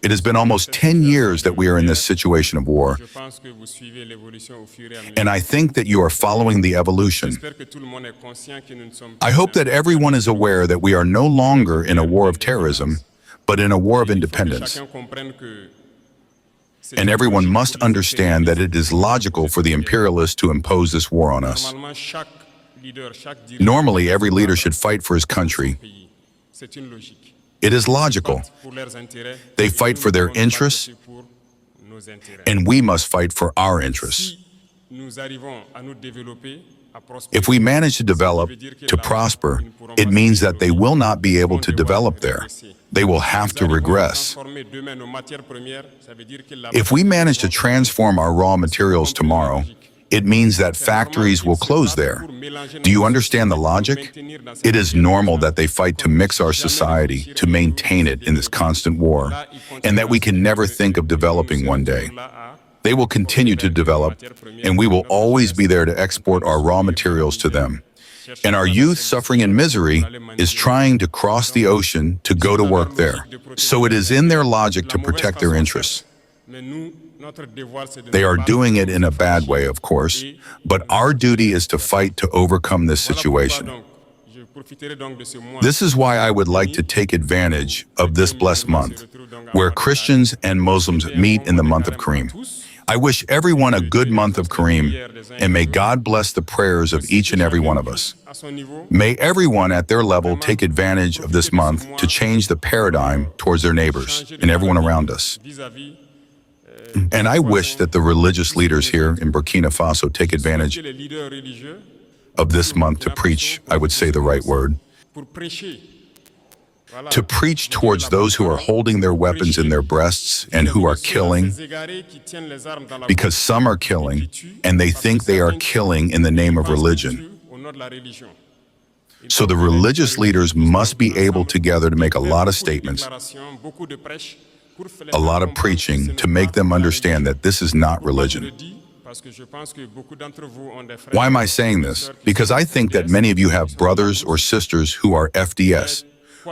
It has been almost 10 years that we are in this situation of war, and I think that you are following the evolution. I hope that everyone is aware that we are no longer in a war of terrorism, but in a war of independence. And everyone must understand that it is logical for the imperialists to impose this war on us. Normally, every leader should fight for his country. It is logical. They fight for their interests, and we must fight for our interests. If we manage to develop, to prosper, it means that they will not be able to develop there. They will have to regress. If we manage to transform our raw materials tomorrow, it means that factories will close there. Do you understand the logic? It is normal that they fight to mix our society, to maintain it in this constant war, and that we can never think of developing one day. They will continue to develop, and we will always be there to export our raw materials to them. And our youth suffering in misery is trying to cross the ocean to go to work there. So it is in their logic to protect their interests. They are doing it in a bad way, of course, but our duty is to fight to overcome this situation. This is why I would like to take advantage of this blessed month, where Christians and Muslims meet in the month of Kareem. I wish everyone a good month of Kareem, and may God bless the prayers of each and every one of us. May everyone at their level take advantage of this month to change the paradigm towards their neighbors and everyone around us. And I wish that the religious leaders here in Burkina Faso take advantage of this month to preach, I would say the right word, to preach towards those who are holding their weapons in their breasts and who are killing, because some are killing, and they think they are killing in the name of religion. So the religious leaders must be able together to make a lot of statements, a lot of preaching to make them understand that this is not religion. Why am I saying this? Because I think that many of you have brothers or sisters who are FDS,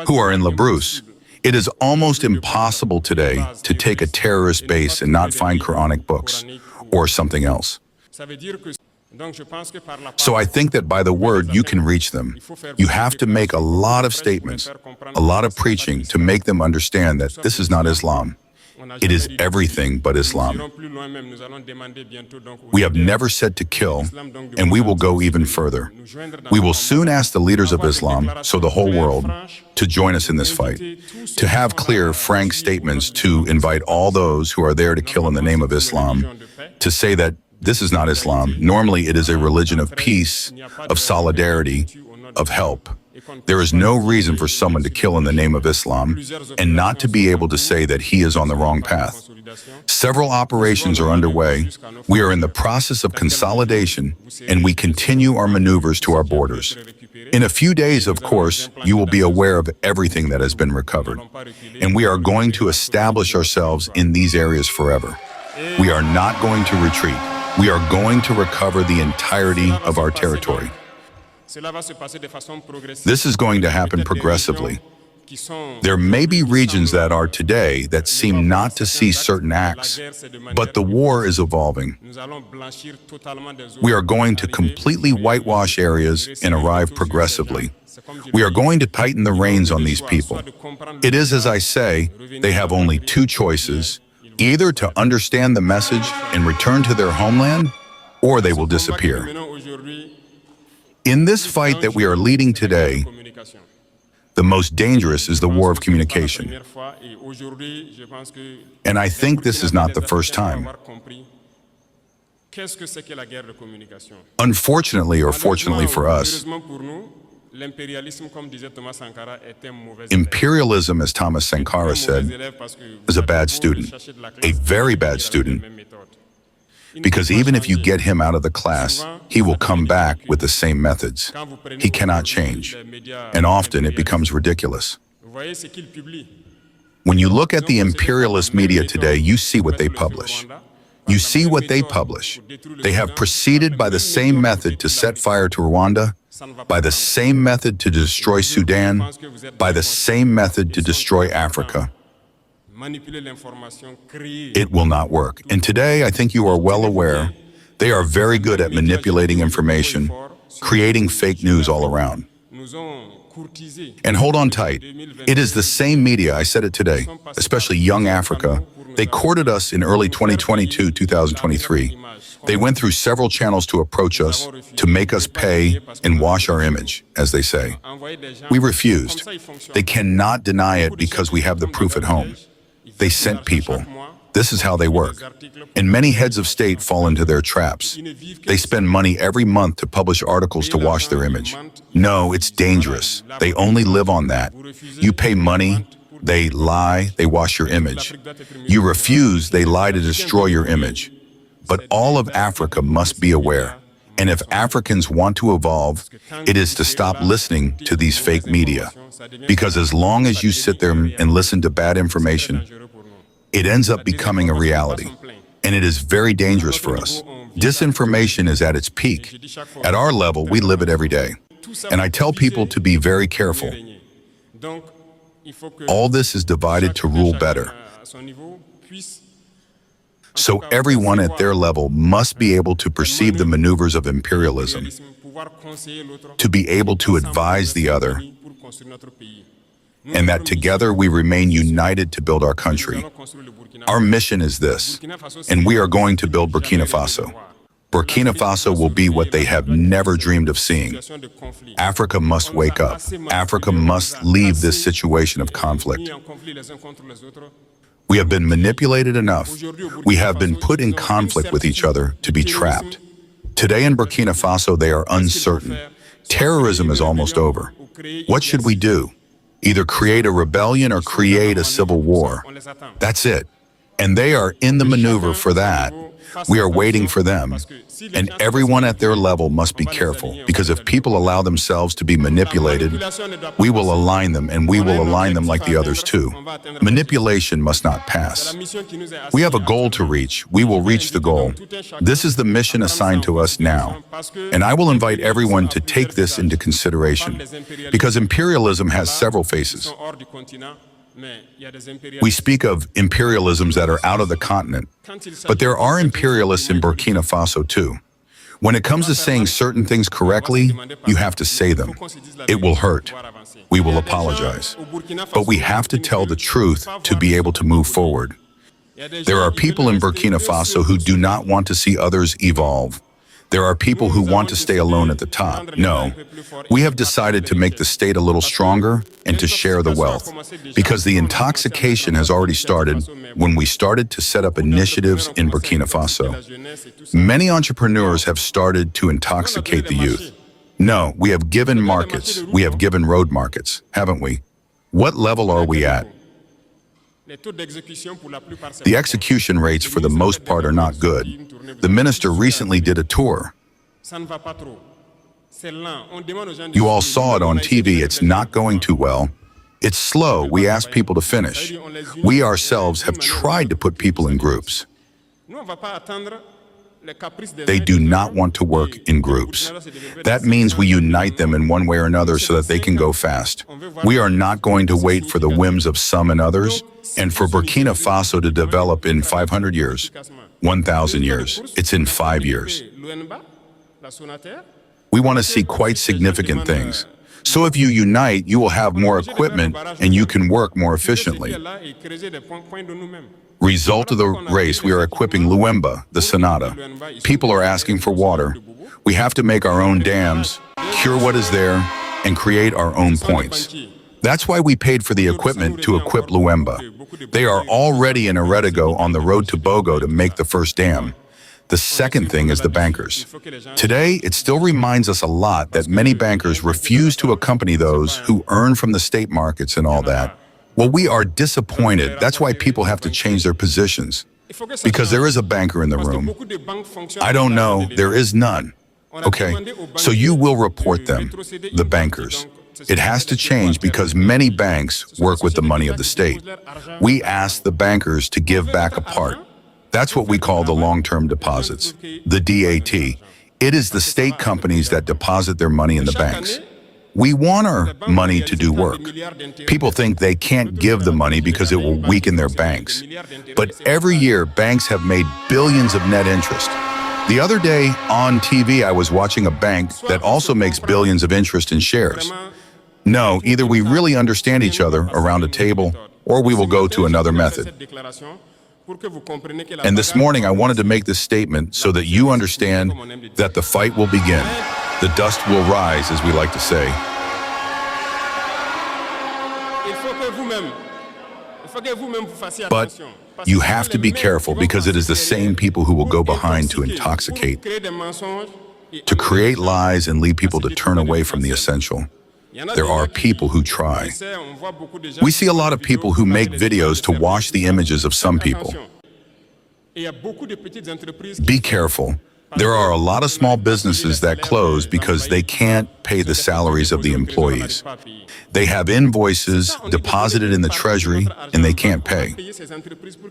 who are in Labrousse. It is almost impossible today to take a terrorist base and not find Quranic books or something else. So I think that by the word you can reach them. You have to make a lot of statements, a lot of preaching to make them understand that this is not Islam. It is everything but Islam. We have never said to kill, and we will go even further. We will soon ask the leaders of Islam, so the whole world, to join us in this fight, to have clear, frank statements to invite all those who are there to kill in the name of Islam, to say that this is not Islam. Normally, it is a religion of peace, of solidarity, of help. There is no reason for someone to kill in the name of Islam and not to be able to say that he is on the wrong path. Several operations are underway. We are in the process of consolidation, and we continue our maneuvers to our borders. In a few days, of course, you will be aware of everything that has been recovered, and we are going to establish ourselves in these areas forever. We are not going to retreat. We are going to recover the entirety of our territory. This is going to happen progressively. There may be regions that are today that seem not to see certain acts, but the war is evolving. We are going to completely whitewash areas and arrive progressively. We are going to tighten the reins on these people. It is, as I say, they have only two choices: either to understand the message and return to their homeland, or they will disappear. In this fight that we are leading today, the most dangerous is the war of communication. And I think this is not the first time. Unfortunately, or fortunately for us, imperialism, as Thomas Sankara said, is a bad student, a very bad student. Because even if you get him out of the class, he will come back with the same methods. He cannot change, and often it becomes ridiculous. When you look at the imperialist media today, you see what they publish. You see what they publish. They have proceeded by the same method to set fire to Rwanda, by the same method to destroy Sudan, by the same method to destroy Africa. It will not work. And today, I think you are well aware, they are very good at manipulating information, creating fake news all around. And hold on tight. It is the same media, I said it today, especially young Africa. They courted us in early 2022, 2023. They went through several channels to approach us, to make us pay and wash our image, as they say. We refused. They cannot deny it because we have the proof at home. They sent people. This is how they work. And many heads of state fall into their traps. They spend money every month to publish articles to wash their image. No, it's dangerous. They only live on that. You pay money, they lie, they wash your image. You refuse, they lie to destroy your image. But all of Africa must be aware. And if Africans want to evolve, it is to stop listening to these fake media. Because as long as you sit there and listen to bad information, it ends up becoming a reality. And it is very dangerous for us. Disinformation is at its peak. At our level, we live it every day. And I tell people to be very careful. All this is divided to rule better. So everyone at their level must be able to perceive the maneuvers of imperialism, to be able to advise the other, and that together we remain united to build our country. Our mission is this, and we are going to build Burkina Faso. Burkina Faso will be what they have never dreamed of seeing. Africa must wake up. Africa must leave this situation of conflict. We have been manipulated enough. We have been put in conflict with each other to be trapped. Today in Burkina Faso, they are uncertain. Terrorism is almost over. What should we do? Either create a rebellion or create a civil war. That's it. And they are in the maneuver for that. We are waiting for them. And everyone at their level must be careful, because if people allow themselves to be manipulated, we will align them, and we will align them like the others too. Manipulation must not pass. We have a goal to reach. We will reach the goal. This is the mission assigned to us now. And I will invite everyone to take this into consideration, because imperialism has several faces. We speak of imperialisms that are out of the continent, but there are imperialists in Burkina Faso too. When it comes to saying certain things correctly, you have to say them. It will hurt. We will apologize. But we have to tell the truth to be able to move forward. There are people in Burkina Faso who do not want to see others evolve. There are people who want to stay alone at the top. No, we have decided to make the state a little stronger and to share the wealth, because the intoxication has already started when we started to set up initiatives in Burkina Faso. Many entrepreneurs have started to intoxicate the youth. No, we have given markets, we have given road markets, haven't we? What level are we at? The execution rates for the most part are not good. The minister recently did a tour. You all saw it on TV. It's not going too well. It's slow. We ask people to finish. We ourselves have tried to put people in groups. They do not want to work in groups. That means we unite them in one way or another so that they can go fast. We are not going to wait for the whims of some and others, and for Burkina Faso to develop in 500 years, 1,000 years. It's in 5 years. We want to see quite significant things. So if you unite, you will have more equipment and you can work more efficiently. Result of the race, we are equipping Luemba, the Sonata. People are asking for water. We have to make our own dams, cure what is there, and create our own points. That's why we paid for the equipment to equip Luemba. They are already in Eredigo on the road to Bogo to make the first dam. The second thing is the bankers. Today, it still reminds us a lot that many bankers refuse to accompany those who earn from the state markets and all that. Well, we are disappointed. That's why people have to change their positions. Because there is a banker in the room. I don't know, there is none. Okay, so you will report them, the bankers. It has to change because many banks work with the money of the state. We ask the bankers to give back a part. That's what we call the long-term deposits, the DAT. It is the state companies that deposit their money in the banks. We want our money to do work. People think they can't give the money because it will weaken their banks. But every year, banks have made billions of net interest. The other day on TV, I was watching a bank that also makes billions of interest in shares. No, either we really understand each other around a table, or we will go to another method. And this morning, I wanted to make this statement so that you understand that the fight will begin. The dust will rise, as we like to say. But you have to be careful because it is the same people who will go behind to intoxicate, to create lies and lead people to turn away from the essential. There are people who try. We see a lot of people who make videos to wash the images of some people. Be careful. There are a lot of small businesses that close because they can't pay the salaries of the employees. They have invoices deposited in the treasury and they can't pay.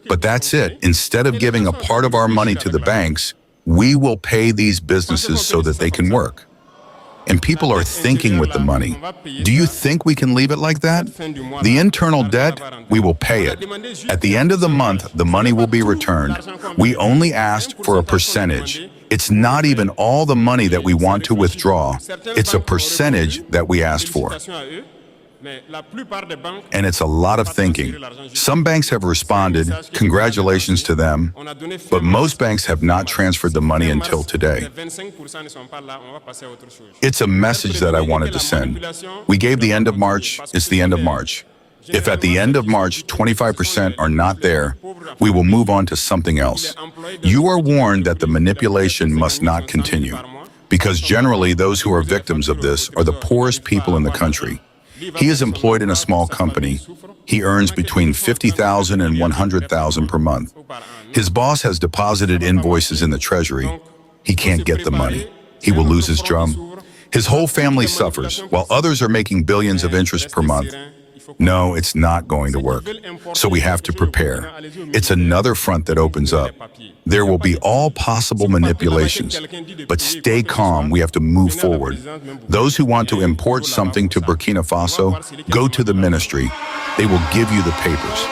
But that's it. Instead of giving a part of our money to the banks, we will pay these businesses so that they can work. And people are thinking with the money. Do you think we can leave it like that? The internal debt, we will pay it. At the end of the month, the money will be returned. We only asked for a percentage. It's not even all the money that we want to withdraw. It's a percentage that we asked for. And it's a lot of thinking. Some banks have responded, congratulations to them, but most banks have not transferred the money until today. It's a message that I wanted to send. We gave the end of March, it's the end of March. If at the end of March 25% are not there, we will move on to something else. You are warned that the manipulation must not continue, because generally those who are victims of this are the poorest people in the country. He is employed in a small company. He earns between $50,000 and $100,000 per month. His boss has deposited invoices in the treasury. He can't get the money. He will lose his job. His whole family suffers, while others are making billions of interest per month. No, it's not going to work. So we have to prepare. It's another front that opens up. There will be all possible manipulations, but stay calm. We have to move forward. Those who want to import something to Burkina Faso, go to the ministry. They will give you the papers.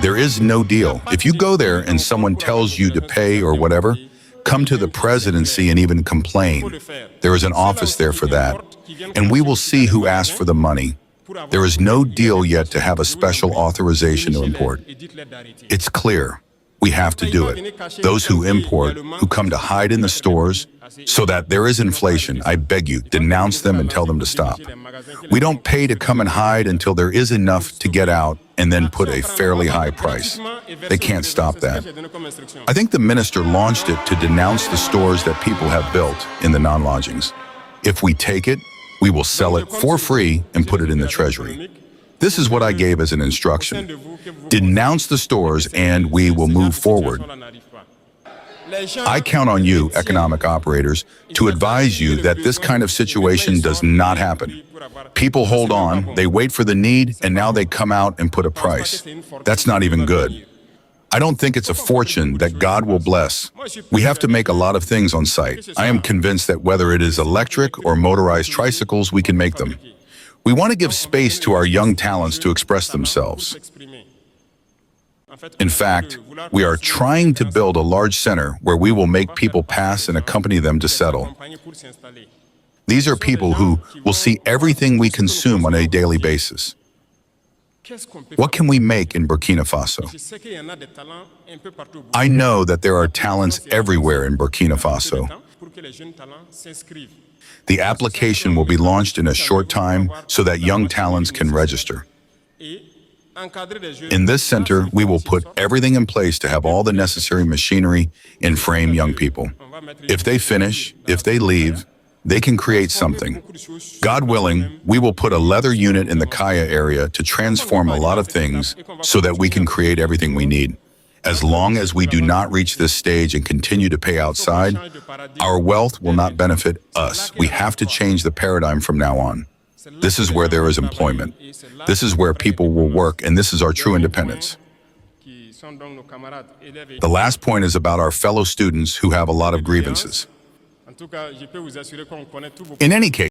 There is no deal. If you go there and someone tells you to pay or whatever, come to the presidency and even complain. There is an office there for that. And we will see who asked for the money. There is no deal yet to have a special authorization to import. It's clear. We have to do it. Those who import, who come to hide in the stores, so that there is inflation, I beg you, denounce them and tell them to stop. We don't pay to come and hide until there is enough to get out and then put a fairly high price. They can't stop that. I think the minister launched it to denounce the stores that people have built in the non-lodgings. If we take it, we will sell it for free and put it in the treasury. This is what I gave as an instruction. Denounce the stores and we will move forward. I count on you, economic operators, to advise you that this kind of situation does not happen. People hold on, they wait for the need, and now they come out and put a price. That's not even good. I don't think it's a fortune that God will bless. We have to make a lot of things on site. I am convinced that whether it is electric or motorized tricycles, we can make them. We want to give space to our young talents to express themselves. In fact, we are trying to build a large center where we will make people pass and accompany them to settle. These are people who will see everything we consume on a daily basis. What can we make in Burkina Faso? I know that there are talents everywhere in Burkina Faso. The application will be launched in a short time so that young talents can register. In this center, we will put everything in place to have all the necessary machinery and frame young people. If they finish, if they leave, they can create something. God willing, we will put a leather unit in the Kaya area to transform a lot of things so that we can create everything we need. As long as we do not reach this stage and continue to pay outside, our wealth will not benefit us. We have to change the paradigm from now on. This is where there is employment. This is where people will work, and this is our true independence. The last point is about our fellow students who have a lot of grievances. In any case,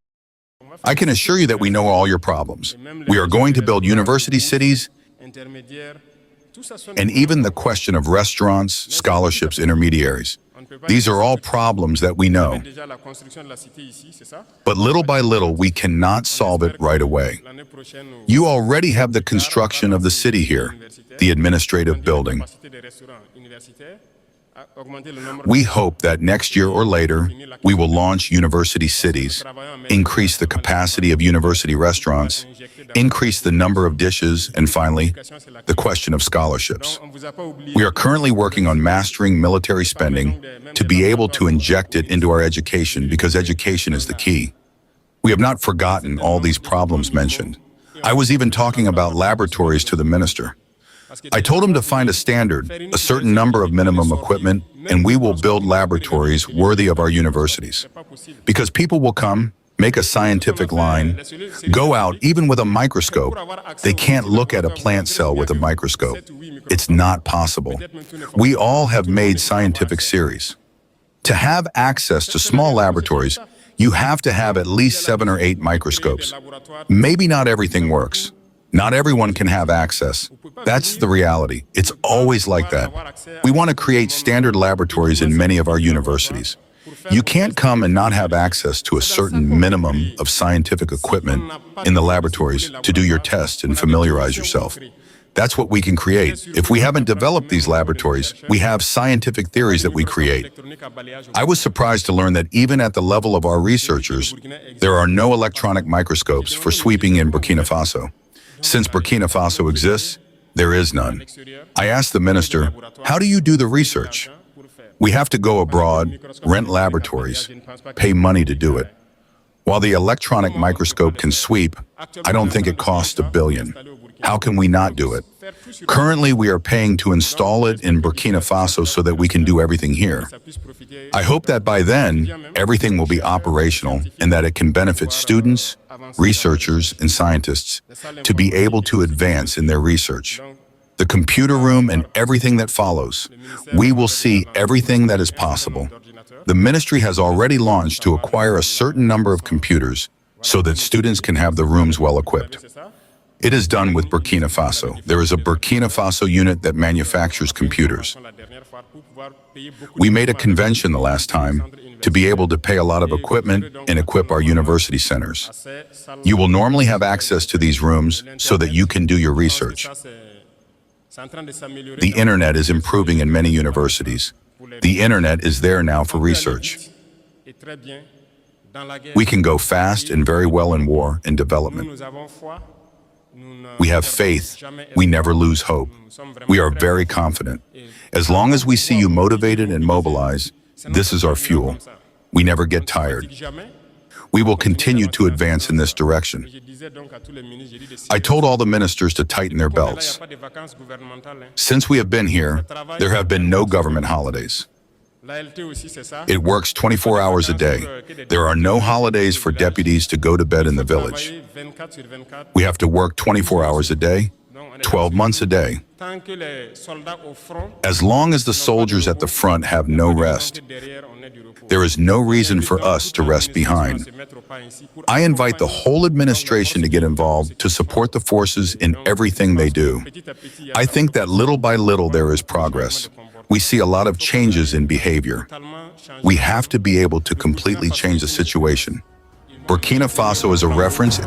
I can assure you that we know all your problems. We are going to build university cities, and even the question of restaurants, scholarships, intermediaries. These are all problems that we know. But little by little, we cannot solve it right away. You already have the construction of the city here, the administrative building. We hope that next year or later, we will launch university cities, increase the capacity of university restaurants, increase the number of dishes, and finally, the question of scholarships. We are currently working on mastering military spending to be able to inject it into our education because education is the key. We have not forgotten all these problems mentioned. I was even talking about laboratories to the minister. I told him to find a standard, a certain number of minimum equipment, and we will build laboratories worthy of our universities. Because people will come, make a scientific line, go out even with a microscope. They can't look at a plant cell with a microscope. It's not possible. We all have made scientific series. To have access to small laboratories, you have to have at least 7 or 8 microscopes. Maybe not everything works. Not everyone can have access. That's the reality. It's always like that. We want to create standard laboratories in many of our universities. You can't come and not have access to a certain minimum of scientific equipment in the laboratories to do your tests and familiarize yourself. That's what we can create. If we haven't developed these laboratories, we have scientific theories that we create. I was surprised to learn that even at the level of our researchers, there are no electronic microscopes for sweeping in Burkina Faso. Since Burkina Faso exists, there is none. I asked the minister, how do you do the research? We have to go abroad, rent laboratories, pay money to do it. While the electronic microscope can sweep, I don't think it costs $1 billion. How can we not do it? Currently, we are paying to install it in Burkina Faso so that we can do everything here. I hope that by then, everything will be operational and that it can benefit students, researchers, and scientists to be able to advance in their research. The computer room and everything that follows. We will see everything that is possible. The ministry has already launched to acquire a certain number of computers so that students can have the rooms well equipped. It is done with Burkina Faso. There is a Burkina Faso unit that manufactures computers. We made a convention the last time to be able to pay a lot of equipment and equip our university centers. You will normally have access to these rooms so that you can do your research. The internet is improving in many universities. The internet is there now for research. We can go fast and very well in war and development. We have faith. We never lose hope. We are very confident. As long as we see you motivated and mobilized, this is our fuel. We never get tired. We will continue to advance in this direction. I told all the ministers to tighten their belts. Since we have been here, there have been no government holidays. It works 24 hours a day. There are no holidays for deputies to go to bed in the village. We have to work 24 hours a day, 12 months a day. As long as the soldiers at the front have no rest, there is no reason for us to rest behind. I invite the whole administration to get involved to support the forces in everything they do. I think that little by little there is progress. We see a lot of changes in behavior. We have to be able to completely change the situation. Burkina Faso is a reference.